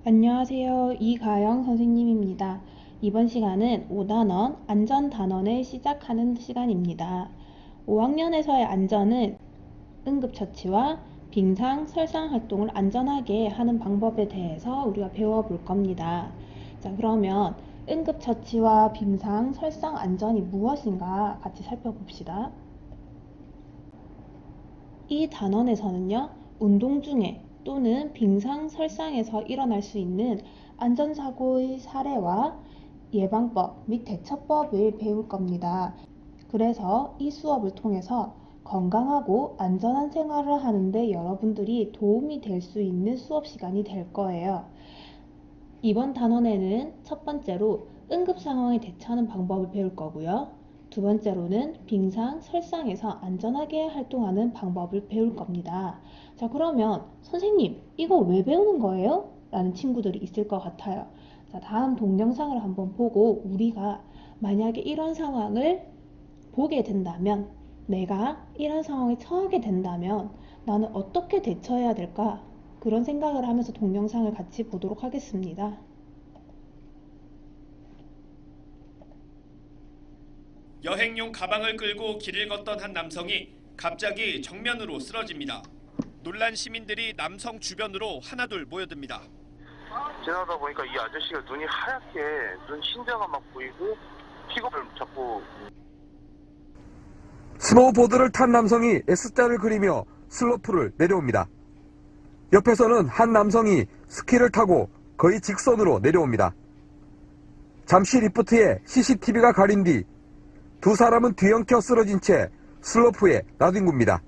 안녕하세요. 이가영 선생님입니다. 이번 시간은 5단원 안전단원을 시작하는 시간입니다. 5학년에서의 안전은 응급처치와 빙상, 설상 활동을 안전하게 하는 방법에 대해서 우리가 배워볼 겁니다. 자, 그러면 응급처치와 빙상, 설상 안전이 무엇인가 같이 살펴봅시다. 이 단원에서는요, 운동 중에 또는 빙상, 설상에서 일어날 수 있는 안전사고의 사례와 예방법 및 대처법을 배울 겁니다. 그래서 이 수업을 통해서 건강하고 안전한 생활을 하는데 여러분들이 도움이 될 수 있는 수업 시간이 될 거예요. 이번 단원에는 첫 번째로 응급 상황에 대처하는 방법을 배울 거고요. 두 번째로는 빙상, 설상에서 안전하게 활동하는 방법을 배울 겁니다. 자, 그러면 선생님, 이거 왜 배우는 거예요? 라는 친구들이 있을 것 같아요. 자, 다음 동영상을 한번 보고 우리가 만약에 이런 상황을 보게 된다면, 내가 이런 상황에 처하게 된다면 나는 어떻게 대처해야 될까? 그런 생각을 하면서 동영상을 같이 보도록 하겠습니다. 여행용 가방을 끌고 길을 걷던 한 남성이 갑자기 정면으로 쓰러집니다. 놀란 시민들이 남성 주변으로 하나둘 모여듭니다. 지나다 보니까 이 아저씨가 눈이 하얗게 눈 신자가 막 보이고 피고를 자꾸. 스노우보드를 탄 남성이 S자를 그리며 슬로프를 내려옵니다. 옆에서는 한 남성이 스키를 타고 거의 직선으로 내려옵니다. 잠시 리프트에 CCTV가 가린 뒤 두 사람은 뒤엉켜 쓰러진 채 슬로프에 나뒹굽니다.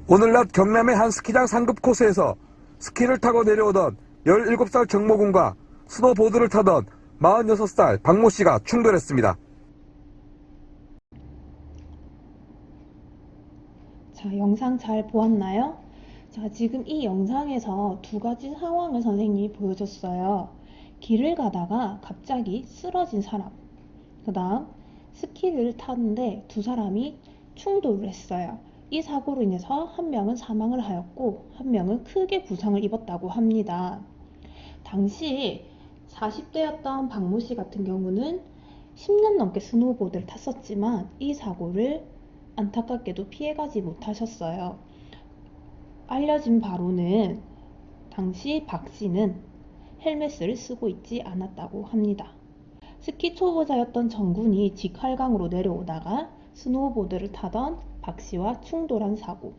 오늘 낮 경남의 한 스키장 상급 코스에서 스키를 타고 내려오던 17살 정모군과 스노보드를 타던 46살 박모 씨가 충돌했습니다. 자, 영상 잘 보았나요? 자, 지금 이 영상에서 두 가지 상황을 선생님이 보여줬어요. 길을 가다가 갑자기 쓰러진 사람, 그 다음 스키를 타는데 두 사람이 충돌을 했어요. 이 사고로 인해서 한 명은 사망을 하였고 한 명은 크게 부상을 입었다고 합니다. 당시 40대였던 박모 씨 같은 경우는 10년 넘게 스노우보드를 탔었지만 이 사고를 안타깝게도 피해가지 못하셨어요. 알려진 바로는 당시 박 씨는 헬멧을 쓰고 있지 않았다고 합니다. 스키 초보자였던 정군이 직활강으로 내려오다가 스노우보드를 타던 박 씨와 충돌한 사고.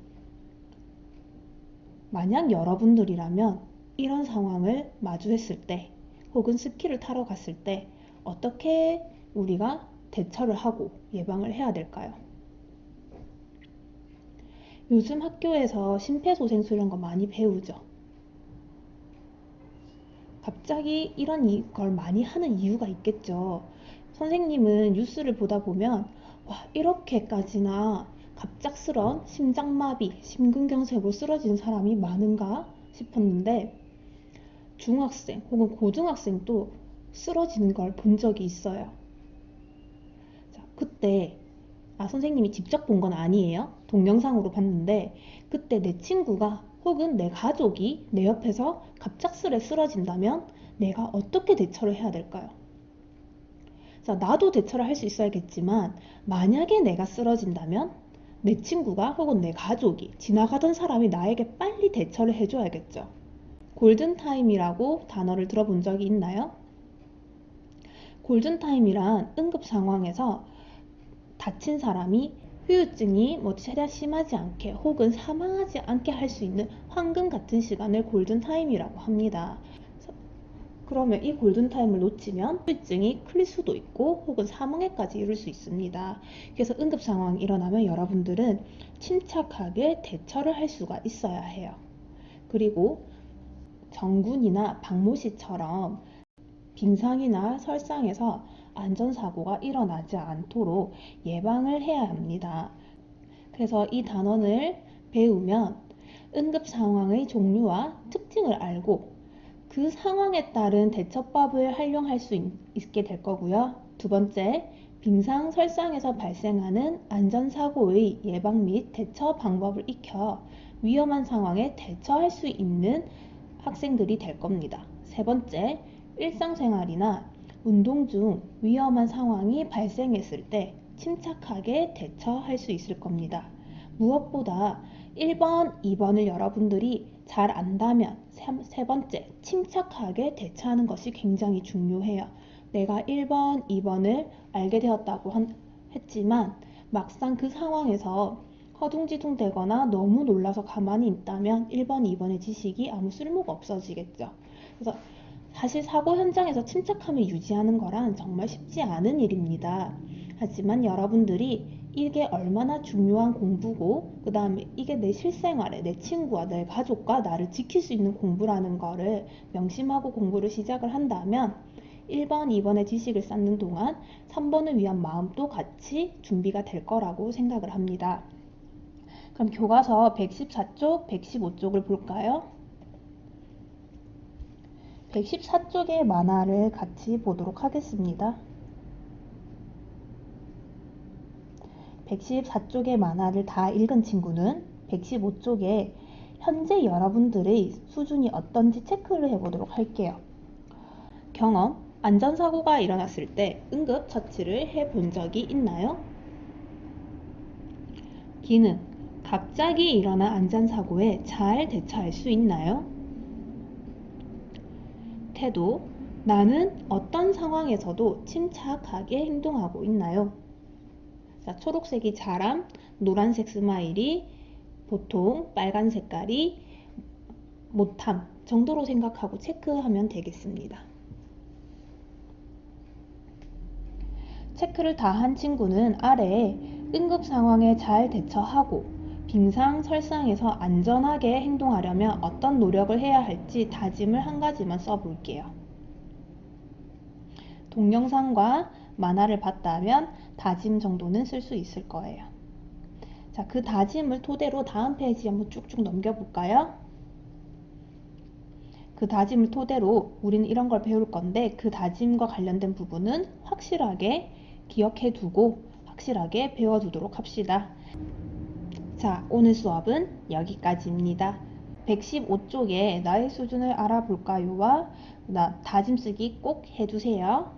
만약 여러분들이라면 이런 상황을 마주했을 때 혹은 스키를 타러 갔을 때 어떻게 우리가 대처를 하고 예방을 해야 될까요? 요즘 학교에서 심폐소생술 이런 거 많이 배우죠. 갑자기 이런 걸 많이 하는 이유가 있겠죠. 선생님은 뉴스를 보다 보면 와, 이렇게까지나 갑작스런 심장마비, 심근경색으로 쓰러진 사람이 많은가 싶었는데 중학생 혹은 고등학생도 쓰러지는 걸 본 적이 있어요. 자, 그때 선생님이 직접 본 건 아니에요. 동영상으로 봤는데 그때 내 친구가 혹은 내 가족이 내 옆에서 갑작스레 쓰러진다면 내가 어떻게 대처를 해야 될까요? 자, 나도 대처를 할 수 있어야겠지만 만약에 내가 쓰러진다면 내 친구가 혹은 내 가족이 지나가던 사람이 나에게 빨리 대처를 해줘야겠죠. 골든타임이라고 단어를 들어본 적이 있나요? 골든타임이란 응급 상황에서 다친 사람이 후유증이 최대한 심하지 않게 혹은 사망하지 않게 할 수 있는 황금 같은 시간을 골든타임이라고 합니다. 그러면 이 골든타임을 놓치면 후유증이 클 수도 있고 혹은 사망에까지 이를 수 있습니다. 그래서 응급 상황이 일어나면 여러분들은 침착하게 대처를 할 수가 있어야 해요. 그리고 정군이나 박모 씨처럼 빙상이나 설상에서 안전사고가 일어나지 않도록 예방을 해야 합니다. 그래서 이 단원을 배우면 응급상황의 종류와 특징을 알고 그 상황에 따른 대처법을 활용할 수 있게 될 거고요. 두 번째, 빙상, 설상에서 발생하는 안전사고의 예방 및 대처 방법을 익혀 위험한 상황에 대처할 수 있는 학생들이 될 겁니다. 세 번째, 일상생활이나 운동 중 위험한 상황이 발생했을 때 침착하게 대처할 수 있을 겁니다. 무엇보다 1번, 2번을 여러분들이 잘 안다면 세 번째, 침착하게 대처하는 것이 굉장히 중요해요. 내가 1번, 2번을 알게 되었다고 했지만 막상 그 상황에서 허둥지둥 되거나 너무 놀라서 가만히 있다면 1번, 2번의 지식이 아무 쓸모가 없어지겠죠. 그래서 사실 사고 현장에서 침착함을 유지하는 거란 정말 쉽지 않은 일입니다. 하지만 여러분들이 이게 얼마나 중요한 공부고 그 다음에 이게 내 실생활에 내 친구와 내 가족과 나를 지킬 수 있는 공부라는 거를 명심하고 공부를 시작을 한다면 1번, 2번의 지식을 쌓는 동안 3번을 위한 마음도 같이 준비가 될 거라고 생각을 합니다. 그럼 교과서 114쪽, 115쪽을 볼까요? 114쪽의 만화를 같이 보도록 하겠습니다. 114쪽의 만화를 다 읽은 친구는 115쪽에 현재 여러분들의 수준이 어떤지 체크를 해보도록 할게요. 경험, 안전사고가 일어났을 때 응급처치를 해본 적이 있나요? 기능, 갑자기 일어난 안전사고에 잘 대처할 수 있나요? 태도, 나는 어떤 상황에서도 침착하게 행동하고 있나요? 자, 초록색이 잘함, 노란색 스마일이 보통, 빨간 색깔이 못함 정도로 생각하고 체크하면 되겠습니다. 체크를 다 한 친구는 아래에 응급 상황에 잘 대처하고 빙상설상에서 안전하게 행동하려면 어떤 노력을 해야 할지 다짐을 한 가지만 써볼게요. 동영상과 만화를 봤다면 다짐 정도는 쓸 수 있을 거예요. 자, 그 다짐을 토대로 다음 페이지 한번 쭉쭉 넘겨볼까요? 그 다짐을 토대로 우리는 이런 걸 배울 건데 그 다짐과 관련된 부분은 확실하게 기억해 두고 확실하게 배워두도록 합시다. 자, 오늘 수업은 여기까지입니다. 115쪽에 나의 수준을 알아볼까요와 다짐 쓰기 꼭 해두세요.